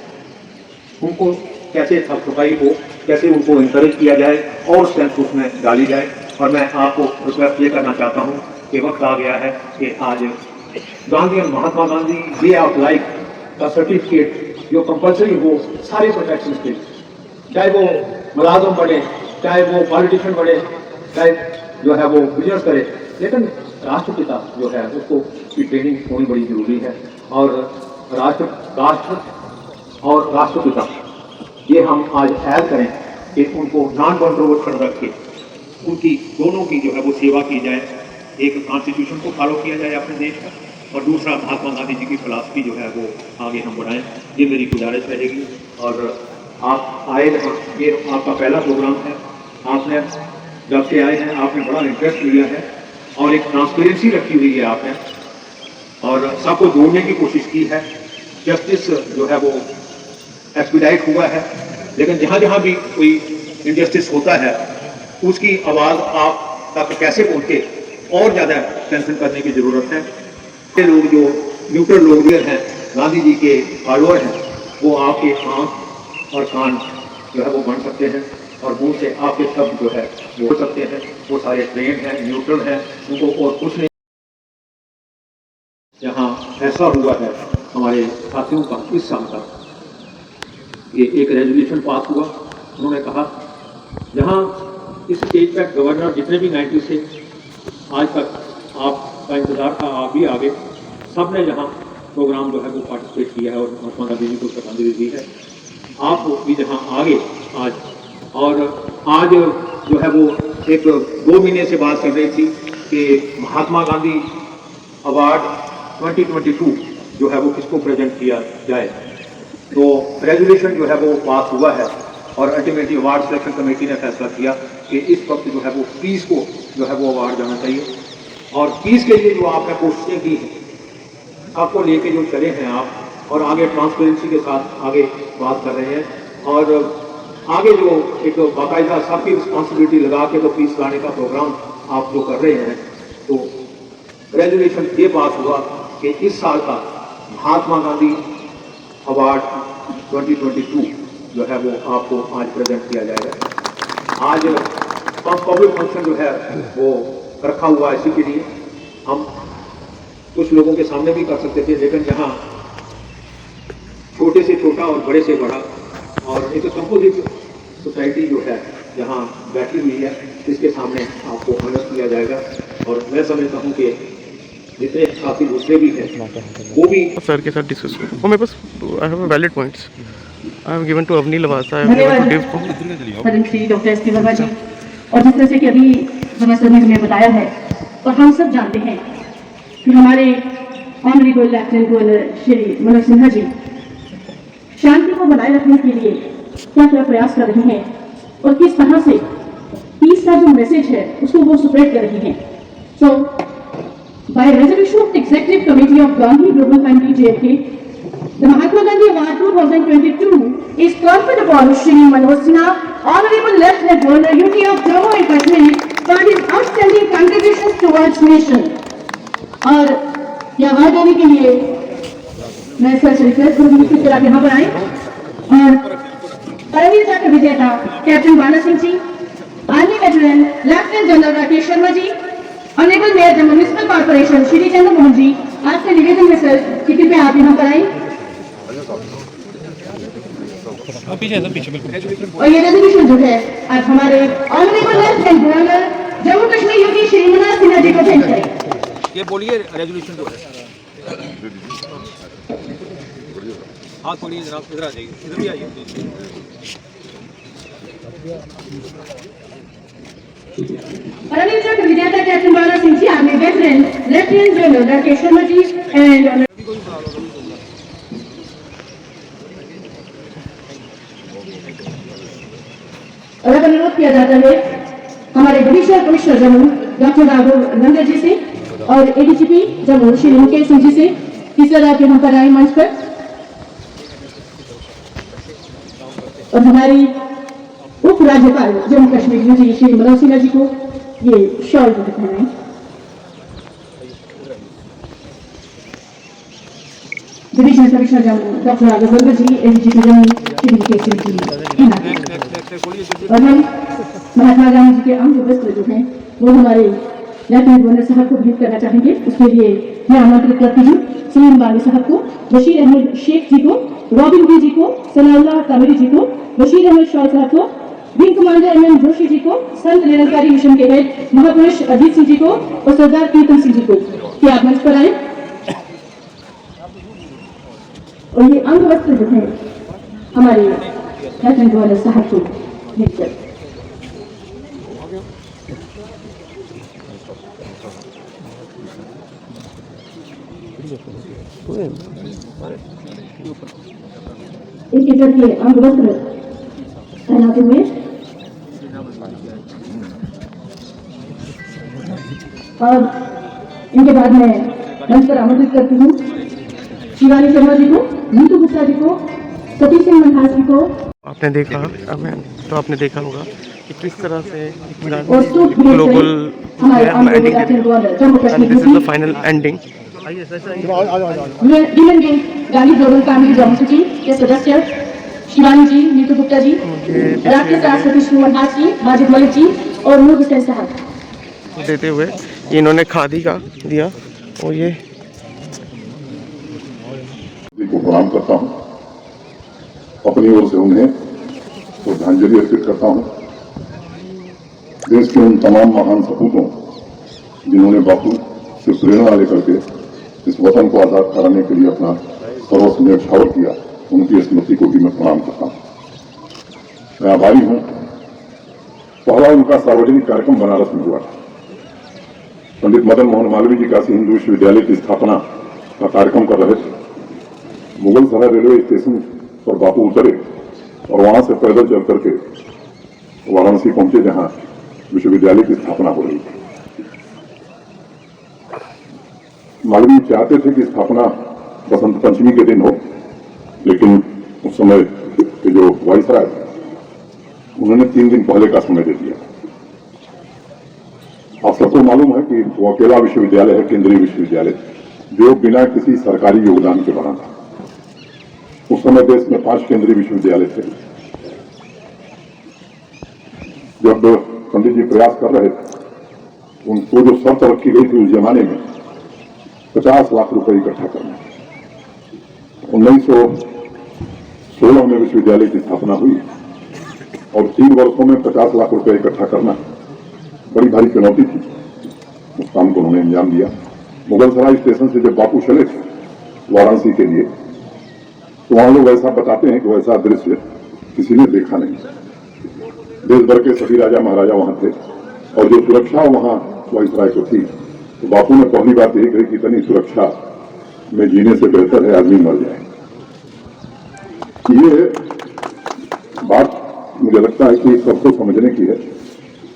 उनको कैसे साफ सफाई को कैसे उनको इंकरेज किया जाए और स्ट्रेंथ उसमें डाली जाए। और मैं आपको रिक्वेस्ट ये करना चाहता हूँ कि वक्त आ गया है कि आज गांधी और Mahatma Gandhi way of life का सर्टिफिकेट जो कंपलसरी हो सारे प्रोटेक्शन के, चाहे वो मुलाजम बने, चाहे वो पॉलिटिशियन बने, चाहे जो है वो बिजनेस करे, लेकिन राष्ट्रपिता जो है उसको की ट्रेनिंग होनी बड़ी जरूरी है। और राष्ट्र और राष्ट्रपिता ये हम आज ऐड करें कि उनको नॉन कंट्रोवर्शियल रख के उनकी दोनों की जो है वो सेवा की जाए। एक कॉन्स्टिट्यूशन को फॉलो किया जाए अपने देश का, और दूसरा महात्मा गांधी जी की फिलॉसफी जो है वो आगे हम बढ़ाएं, ये मेरी गुजारिश रहेगी। और आप आए, ये आपका पहला प्रोग्राम है, आपने जब से आए हैं आपने बड़ा इंटरेस्ट लिया है और एक ट्रांसपेरेंसी रखी हुई है आपने, और सबको जोड़ने की कोशिश की है। जस्टिस जो है वो एक्सपीडाइट हुआ है, लेकिन जहाँ जहाँ भी कोई इनजस्टिस होता है उसकी आवाज़ आप तक कैसे पहुँचे और ज़्यादा स्ट्रेंथन करने की ज़रूरत है। ये लोग जो न्यूट्रल लोग हैं, गांधी जी के फॉलोअर हैं, वो आपके आँख और कान जो है वो बन सकते हैं और मुँह से आपके शब्द जो है वो बोल सकते हैं। वो सारे ट्रेन हैं, न्यूट्रल हैं, उनको और कुछ नहीं। यहाँ ऐसा हुआ है हमारे साथियों का इस साल का, ये एक रेजोल्यूशन पास हुआ, उन्होंने कहा जहाँ इस स्टेज पर गवर्नर जितने भी 90 से आज तक आपका इंतजार था, आप भी आगे, सब ने जहाँ प्रोग्राम जो है वो पार्टिसिपेट किया है और महात्मा गांधी जी को श्रद्धांजलि दी है, आप भी जहाँ आगे आज, और आज जो है वो एक 2 महीने से बात चल रही थी कि महात्मा गांधी अवार्ड 2022 जो है वो किसको प्रेजेंट किया जाए, तो रेजोल्यूशन जो है वो पास हुआ है और अल्टीमेटली अवार्ड सिलेक्शन कमेटी ने फैसला किया कि इस वक्त जो है वो पीस को जो है वो अवार्ड जाना चाहिए। और पीस के लिए जो आपने कोशिशें की हैं, आपको लेके जो चले हैं आप, और आगे ट्रांसपेरेंसी के साथ आगे बात कर रहे हैं, और आगे जो एक बाकायदा सबकी रिस्पॉन्सिबिलिटी लगा के तो पीस लाने का प्रोग्राम आप जो कर रहे हैं, तो रेजोल्यूशन ये पास हुआ कि इस साल का महात्मा गांधी अवार्ड 2022 जो है वो आपको आज प्रेजेंट किया जाएगा। आज पब्लिक फंक्शन जो है वो रखा हुआ है, इसी के लिए हम कुछ लोगों के सामने भी कर सकते थे, लेकिन यहाँ छोटे से छोटा और बड़े से बड़ा और एक कंपोजिट सोसाइटी जो है यहाँ बैठी हुई है, इसके सामने आपको ऑनर किया जाएगा। और मैं समझता हूँ कि जितने साथी दूसरे भी हैं वो भी सर के साथ डिस्कस करो। और मेरे पास I have valid points I have given to Avni Lavasa, I have given to Padmashri doctor S P Verma ji, और जिस तरह से कि अभी हमें सर ने हमें बताया है और हम सब जानते हैं कि हमारे honourable lieutenant governor Shri Manoj Sinha ji शांति को बनाए रखने के लिए क्या क्या प्रयास कर रहे हैं और किस तरह से पीस का जो मैसेज है उसको वो स्प्रेड कर रही हैं। So by resolution of executive committee of Gandhi global family JFK, the Mahatma Gandhi Award 2022 is conferred upon Shri Manoj Sinha, Honorable Lieutenant Governor UT of Jammu and Kashmir, for his outstanding contributions towards nation. और ये आवाज देने के लिए मैं sir से request करूंगी कि आप यहाँ पर आए और परमवीर चक्र विजेता captain Bala Singh ji, army veteran lieutenant general Rakesh Sharma ji, honourable mayor Jammu municipal corporation Shri Chandra Mohan ji, आपसे निवेदन है सर कि कृपया आप यहाँ पर आए और ये रेजोल्यूशन जो है आज हमारे honourable lieutenant governor Jammu Kashmir योगी श्री मनोज सिन्हा जी को भेंट करें। ये बोलिए रेजोल्यूशन जो है। हाथ खोलिए जनाब, इधर आ जाइए, इधर भी आइए। परमवीर चक्र विजेता captain Bala Singh ji, army veteran lieutenant general Rakesh Sharma ji and और अब अनुरोध किया जाता है हमारे divisional commissioner Jammu doctor Raghav Nanda ji से और एडीजीपी जम्मू श्री मुकेश सिंह जी से कि सर आप यहाँ पर आए मंच पर और हमारी उप राज्यपाल जम्मू कश्मीर जी श्री मनोज सिन्हा जी को ये शॉल जो पहनाएं। Divisional commissioner Jammu doctor Raghav Nanda ji, ADGP Jammu Shri Mukesh Singh ji और हम महात्मा गांधी जी के अंग वस्त्र जो हैं वो हमारे लेफ्टिनेंट गवर्नर साहब को भेंट करना चाहेंगे। उसके लिए मैं आमंत्रित करती हूँ सलीम बानी साहब को, बशीर अहमद शेख जी को, रॉबिन बी जी को, सनाउल्लाह कावेरी जी को, बशीर अहमद शाह साहब को, wing commander MN Joshi ji को, संत निरंकारी मिशन के हेड महापुरुष अजीत सिंह जी को और सरदार कीर्तन सिंह जी को कि आप मंच पर आए और ये अंग वस्त्र जो है हमारे लेफ्टिनेंट गवर्नर साहब को भेंट करें। एक एक करके अंग वस्त्र पहनाते हुए और इनके बाद मैं मंच पर आमंत्रित करती हूँ शिवानी शर्मा जी को, नीतू गुप्ता जी को, सतीश सिंह मनहास जी को। आपने देखा तो आपने देखा होगा कि किस तरह से और सूट ग्लोबल हमारे honourable lieutenant governor Jammu Kashmir this is the final ending. Women wing Gandhi global family Jammu city के सदस्य शिवानी जी, नीतू गुप्ता जी, राकेश राज, सतीश सिंह मनहास जी, माजिद मलिक जी और नूर हुसैन साहब देते हुए इन्होंने खादी का दिया और ये को प्रणाम करता हूं, अपनी ओर से उन्हें श्रद्धांजलि अर्पित करता हूं। देश के उन तमाम महान सपूतों जिन्होंने बापू से प्रेरणा लेकर के इस वतन को आजाद कराने के लिए अपना सर्वस्व न्यौछावर किया, उनकी स्मृति को भी मैं प्रणाम करता हूं। मैं आभारी हूं। पहला उनका सार्वजनिक कार्यक्रम बनारस में हुआ था। पंडित मदन मोहन मालवीय जी काशी हिंदू विश्वविद्यालय की स्थापना का कार्यक्रम कर रहे थे। मुगल सराय रेलवे स्टेशन पर बापू उतरे और वहां से पैदल चल करके वाराणसी पहुंचे जहां विश्वविद्यालय की स्थापना हो रही थी। मालवीय चाहते थे कि स्थापना बसंत पंचमी के दिन हो, लेकिन उस समय के जो वाइसराय उन्होंने 3 दिन पहले का समय दे दिया। आप सबको मालूम है कि वो अकेला विश्वविद्यालय है, केंद्रीय विश्वविद्यालय, जो बिना किसी सरकारी योगदान के बना था। उस समय देश में 5 केंद्रीय विश्वविद्यालय थे। जब पंडित जी प्रयास कर रहे थे, उनको जो शर्त रखी गई थी उस जमाने में 50 लाख रुपए इकट्ठा करना। 1916 में विश्वविद्यालय की स्थापना हुई और 3 वर्षों में 50 लाख रुपए इकट्ठा करना बड़ी भारी चुनौती थी। उस काम को उन्होंने अंजाम दिया। मुगल सराय स्टेशन से जब बापू चले थे वाराणसी के लिए, तो वहां लोग ऐसा बताते हैं कि वैसा दृश्य किसी ने देखा नहीं। देश भर के सभी राजा महाराजा वहां थे और जो सुरक्षा वहां वाइसराय को थी, तो बापू ने पहली बात यही कही कि इतनी सुरक्षा में जीने से बेहतर है आदमी मर जाए। ये बात मुझे लगता है कि सबको समझने की है।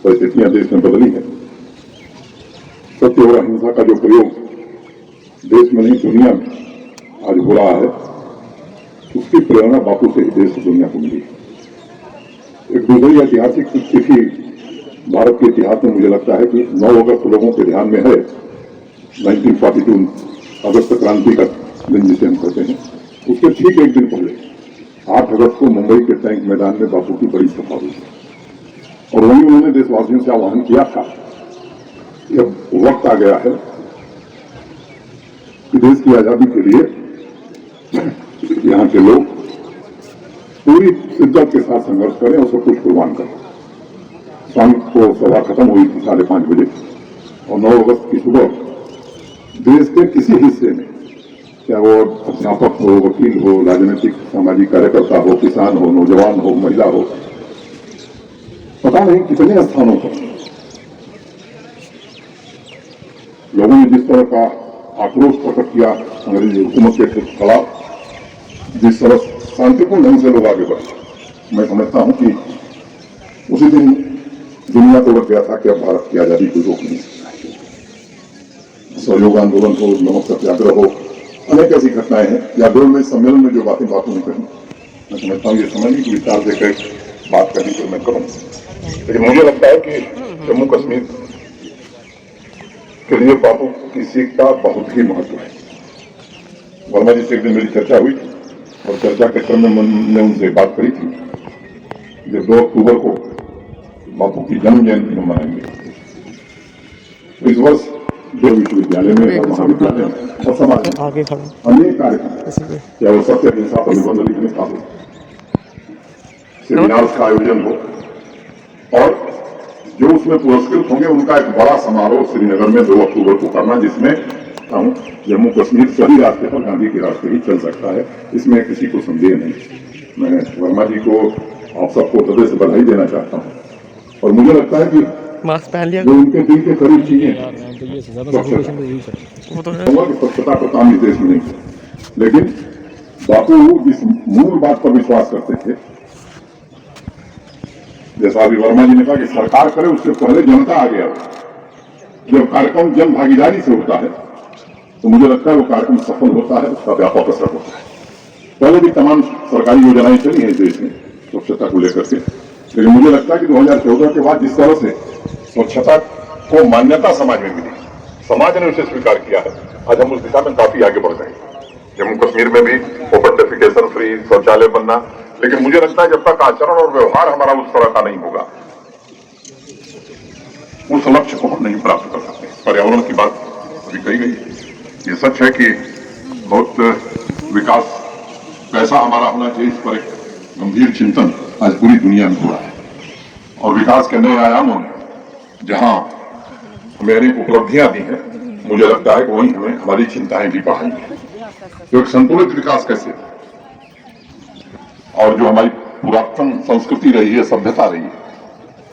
परिस्थितियां देश में बदली है। सत्य और अहिंसा का जो प्रयोग देश में नहीं दुनिया में आज हो रहा है, उसकी प्रेरणा बापू से ही देश दुनिया को मिली। एक दूसरी ऐतिहासिक तिथि भारत के इतिहास में मुझे लगता है कि 9 अगस्त लोगों के ध्यान में है 1942 अगस्त क्रांति का दिन जिसे हम कहते हैं, उसके ठीक एक दिन पहले 8 अगस्त को मुंबई के टैंक मैदान में बापू की बड़ी सभा हुई और वहीं उन्होंने देशवासियों से आह्वान किया था कि अब वक्त आ गया है कि देश की आजादी के लिए यहाँ के लोग पूरी शिद्दत के साथ संघर्ष करें और सब कुछ कुर्बान करें। शाम को सभा खत्म हुई थी 5:30 बजे और 9 अगस्त की सुबह देश के किसी हिस्से में, चाहे वो अध्यापक हो, वकील हो, राजनीतिक सामाजिक कार्यकर्ता हो, किसान हो, नौजवान हो, महिला हो, पता नहीं कितने स्थानों पर लोगों ने जिस तरह का आक्रोश प्रकट किया अंग्रेजी हुकूमत के खिलाफ, जिस तरह शांतिपूर्ण ढंग से लोग आगे बढ़े, मैं समझता हूं कि उसी दिन दुनिया को लग गया था कि अब भारत की आजादी को रोक नहीं सकता है। सहयोग आंदोलन हो, नमक सत्याग्रह हो, अनेक ऐसी घटनाएं हैं या आंदोलन सम्मेलन में जो बातें बातों ने कही, मैं समझता हूँ ये समय नहीं कि विचार देकर बात करनी तो मैं करूँ, लेकिन मुझे लगता है कि जम्मू कश्मीर के लिए बापू की सीख का बहुत ही महत्व है। वर्मा जी से एक दिन मेरी चर्चा हुई और चर्चा के क्रम में मैंने उनसे बात करी थी जो 2 अक्टूबर को बापू की जन्म जयंती में मनाएंगे। तो इस वर्ष 2 विश्वविद्यालय में और महाविद्यालय में और समाज में अनेक कार्यक्रम, या वो सत्य के साथ निबंध लिखने का हो, सेमिनार्स का आयोजन हो और जो उसमें पुरस्कृत होंगे उनका एक बड़ा समारोह श्रीनगर में 2 अक्टूबर को करना, जिसमें जम्मू कश्मीर सही रास्ते पर गांधी के रास्ते ही चल सकता है, इसमें किसी को संदेह नहीं। मैं वर्मा जी को आप सबको हृदय से बधाई देना चाहता हूँ और मुझे लगता है कि मास्क पहन लिया जो उनके दिल के करीब चीजें स्वच्छता का काम इस देश में नहीं, लेकिन बापू जिस मूल बात पर विश्वास करते थे, जैसा अभी वर्मा जी ने कहा कि सरकार करे उससे पहले जनता आ गया। जब कार्यक्रम जन भागीदारी से होता है तो मुझे लगता है वो कार्यक्रम सफल होता है, उसका व्यापक असर होता है। पहले भी तमाम सरकारी योजनाएं चली हैं इस देश में स्वच्छता को लेकर के, लेकिन मुझे लगता है कि 2014 के बाद जिस तरह से स्वच्छता को मान्यता समाज में मिली, समाज ने उसे स्वीकार किया है, आज हम उस दिशा में काफी आगे बढ़ गए। जम्मू कश्मीर में भी ओपन डेफिकेशन फ्री शौचालय बनना, लेकिन मुझे लगता है जब तक आचरण और व्यवहार हमारा उस तरह का नहीं होगा, उस लक्ष्य को हम नहीं प्राप्त कर सकते। पर्यावरण की बात अभी कही गई, ये सच है कि बहुत विकास कैसा हमारा होना चाहिए, इस पर एक गंभीर चिंतन आज पूरी दुनिया में हो रहा है और विकास के नए आयामों ने जहां हमें अनेक उपलब्धियां दी हैं, मुझे लगता है कि वहीं हमें हमारी चिंताएं भी बढ़ाएंगी। तो एक संतुलित विकास कैसे, और जो हमारी पुरातन संस्कृति रही है, सभ्यता रही है,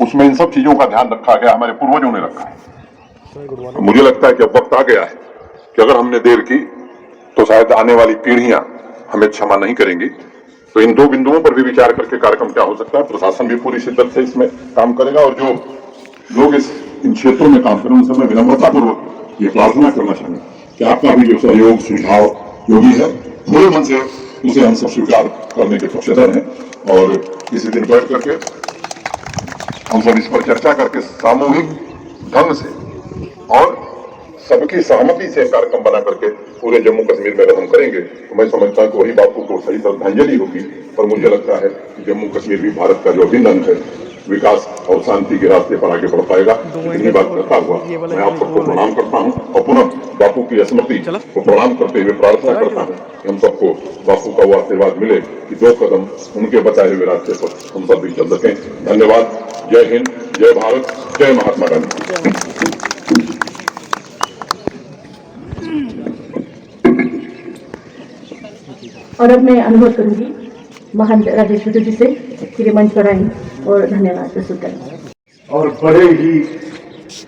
उसमें इन सब चीजों का ध्यान रखा गया, हमारे पूर्वजों ने रखा है। तो मुझे लगता है कि अब वक्त आ गया है कि अगर हमने देर की तो शायद आने वाली पीढ़ियां हमें क्षमा नहीं करेंगी। तो इन 2 बिंदुओं पर भी विचार करके कार्यक्रम क्या हो सकता है, प्रशासन भी पूरी शिद्दत से इसमें काम करेगा और जो लोग इन क्षेत्रों में काम करें उनसे मैं विनम्रता पूर्वक ये प्रार्थना करना चाहूंगा कि आपका भी जो सहयोग सुझाव योगी है, पूरे मन से उसे हम सब स्वीकार करने के पक्षधर हैं और किसी दिन बैठ करके हम सब इस पर चर्चा करके सामूहिक ढंग से और सबकी सहमति से कार्यक्रम बना करके पूरे जम्मू कश्मीर में अगर हम करेंगे तो मैं समझता हूं कि वही बापू को सही श्रद्धांजलि होगी और मुझे लगता है कि जम्मू कश्मीर भी भारत का जो अभिन्न अंग है, विकास और शांति के रास्ते पर आगे बढ़ पाएगा। इतनी बात करता हुआ मैं आप सबको प्रणाम करता हूं और पुनः बापू की स्मृति को प्रणाम करते हुए प्रार्थना करता हूं कि हम सबको बापू का वो आशीर्वाद मिले कि 2 कदम उनके बताए हुए रास्ते पर हम सब भी चल सकें। धन्यवाद। जय हिंद, जय भारत, जय महात्मा गांधी। और अब मैं अनुरोध करूंगी महंत राजेश्वर जी से कि मंच पर आएं और धन्यवाद प्रस्तुत करें। और बड़े ही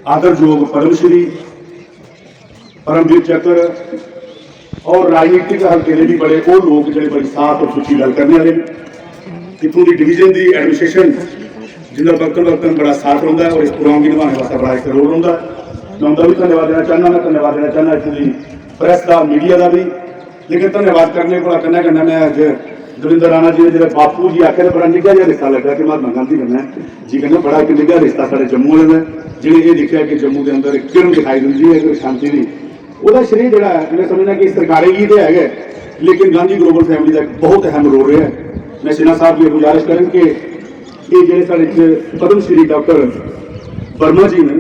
आदर योग पद्मश्री, परमवीर चक्र और राजनीतिक हल्के ने भी बड़े वो लोग जो बड़ी साथ और सुची गल करने वाले इतों की डिवीजन की एडमिनिस्ट्रेशन जिन्हें वक्तन बड़ा साथ होता है और इस प्रोग्राम की निभाने वास्ते बड़ा एक रोल होता है। मैं उनका भी धन्यवाद देना चाहना, मैं धन्यवाद देना चाहना इतों की प्रेस का, मीडिया का भी, लेकिन धन्यवाद करने को कन्ना मैं अज दविंदर राणा जी ने जो बापू जी आखे बड़ा निघा जहा रिश्ता लगा कि महात्मा गांधी कन्नै जी कहने बड़ा एक निघा रिश्ता साढ़े जम्मू वाले ने जिन्हें ये देखा कि जम्मू के अंदर एक किरण दिखाई दी है शांति की ਉਹਦਾ ਸ਼੍ਰੇ ਜਿਹੜਾ ਹੈ ਮੈਂ ਸਮਝਦਾ ਕਿ ਸਰਕਾਰੀ ਹੀ ਤੇ ਹੈਗਾ, ਲੇਕਿਨ ਗਾਂਧੀ ਗਲੋਬਲ ਫੈਮਿਲੀ ਦਾ ਇੱਕ ਬਹੁਤ ਅਹਿਮ ਰੋਲ ਰਿਹਾ ਹੈ। ਮੈਂ ਸਿन्हा ਸਾਹਿਬ ਦੀ ਗੁਜ਼ਾਰਿਸ਼ ਕਰਾਂ ਕਿ ਇਹ ਜਿਹੜੇ ਸਾਡੇ ਪਦਮ ਸ਼੍ਰੀ ਡਾਕਟਰ वर्मा जी ने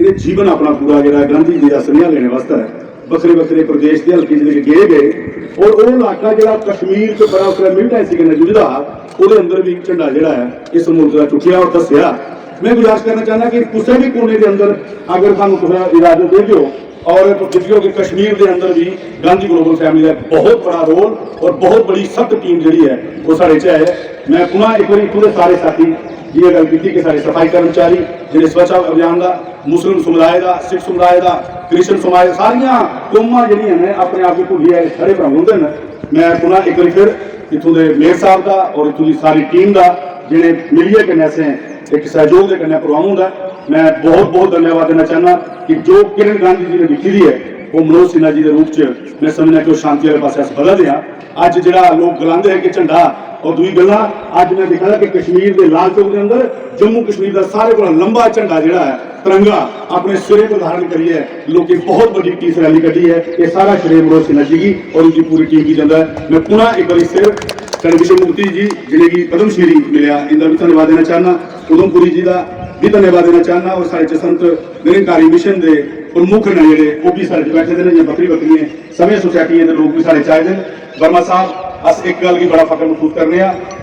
ये जीवन अपना पूरा जो गांधी जी का सुनिया लेने वास्ते बखरे बखरे प्रदेश के हल्के जिले गए गए और वो इलाका जो कश्मीर से बड़ा उसका मिलिटेंसी के जुड़दा वो अंदर भी झंडा जोड़ा है इस मुल्क का चुकिया और दसिया। मैं गुजारिश करना चाहना कि किसी भी कोने के अंदर अगर सूँ इजाजत दे दो और देखियो कि कश्मीर के अंदर भी गांधी ग्लोबल फैमिली का बहुत बड़ा रोल और बहुत बड़ी सख्त टीम जी है वो साढ़े च है। मैं पुनः एक बार पूरे सारे साथी ये गल की कि सारे सफाई कर्मचारी जिन्हें स्वच्छ अभियान का मुस्लिम समुदाय का सिख समुदाय का क्रिश्चन समाज सारिया कौमां जिहड़ियां ने अपने आप को भुलिया खड़े भरा होंदे ने। मैं पुनः एक बार फिर इत्थों के मेयर साहब का और इत्थों की सारी टीम का जिन्हें मिलिए कन्नै असें एक सहयोग के कन्नै प्रोग्राम होंदा मैं बहुत बहुत धन्यवाद देना चाहना कि जो किरण गांधी जी ने लिखी दी है वो मनोज सिन्हा जी के रूप च मैं समझना कि शांति वाले पास अस बदलते हैं। अज जो लोग गलाते हैं कि झंडा और दूई गल्लां अज मैं देखा कि कश्मीर के लाल चौक के अंदर जम्मू कश्मीर का सारे को लंबा झंडा जोड़ा है तिरंगा अपने सिरे पर धारण करिए लोग बहुत बड़ी टीस रैली कटी है। ये सारा श्रेय मनोज सिन्हा जी की और उनकी पूरी टीम की जाता है। मैं पुनः एक बार सिर साढ़े विश्व मुक्ति जी जिन्हें कि पद्म श्री मिले इनका भी धन्यवाद देना चाहना, उधमपुरी जी का भी धन्यवाद देना चाहना और साढ़े संत निरंकारी मिशन के प्रमुख ने जोड़े वो भी साढ़े बैठे हैं या बकरी बकरी समय सोसाइटी के लोग भी साढ़े चाहे हैं। वर्मा साहब अस एक गल की बड़ा फख्र महसूस करने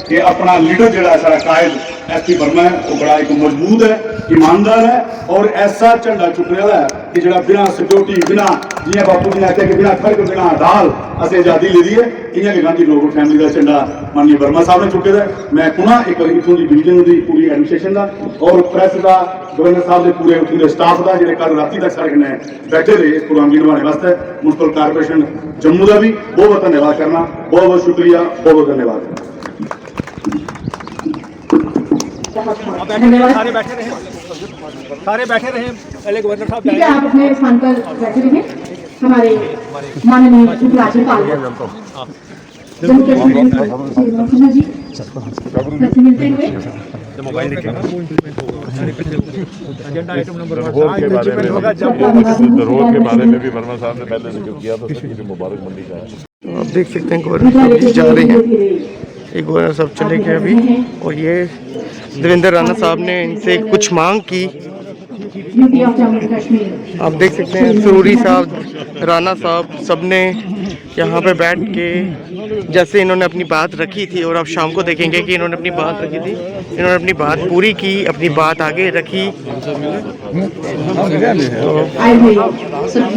कि अपना लीडर जोड़ा सारा कायद SP वर्मा है वो बड़ा एक मजबूत है ईमानदार है और ऐसा झंडा चुकने वाला है कि जो बिना सिक्योरिटी बिना जियां बापू जी ने आख्या कि बिना खड़क बिना ढाल असें आज़ादी ले दी है इं कि गांधी ग्लोबल फैमिली का झंडा माननीय वर्मा साहब ने चुके है। मैं पुनः एक बार इतों की डिवीजन की पूरी एडमिनिस्ट्रेशन का और प्रेस का गवर्नर साहब के पूरे उतों के स्टाफ का जो कल रात तक साढ़े कन्नै बैठे रहे इस प्रोग्राम की निभाने वास्ते म्यूनसिपल कारपोरेशन जम्मू का भी बहुत बहुत धन्यवाद करना, बहुत बहुत शुक्रिया, बहुत बहुत धन्यवाद। सारे बैठे रहे सारे बैठे रहे पहले गवर्नर साहब ठीक है आप अपने स्थान पर बैठे रहिए। हमारे माननीय उपराज्यपाल जम्मू कश्मीर जी से मिलते हुए mobile agenda item number road के बारे में भी वर्मा साहब ने पहले जिक्र किया था सभी मुबारक मंडी का है। आप देख सकते हैं गवर्नर साहब जी जा रहे हैं, एक गवर्नर साहब चले गए अभी और ये देवेंद्र राणा साहब ने इनसे कुछ मांग की। यूटी ऑफ जम्मू कश्मीर आप देख सकते हैं सरूरी साहब राणा साहब सब ने यहाँ पे बैठ के जैसे इन्होंने अपनी बात रखी थी और अब शाम को देखेंगे कि इन्होंने अपनी बात रखी थी, इन्होंने अपनी बात पूरी की, अपनी बात आगे रखी। तो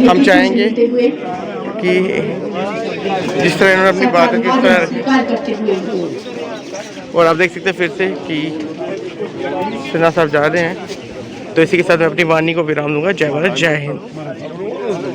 हम चाहेंगे कि जिस तरह इन्होंने अपनी बात रखी उस तरह। और आप देख सकते हैं फिर से कि सिन्हा साहब जा रहे हैं। तो इसी के साथ मैं अपनी वाणी को विराम दूंगा। जय भारत, जय हिंद।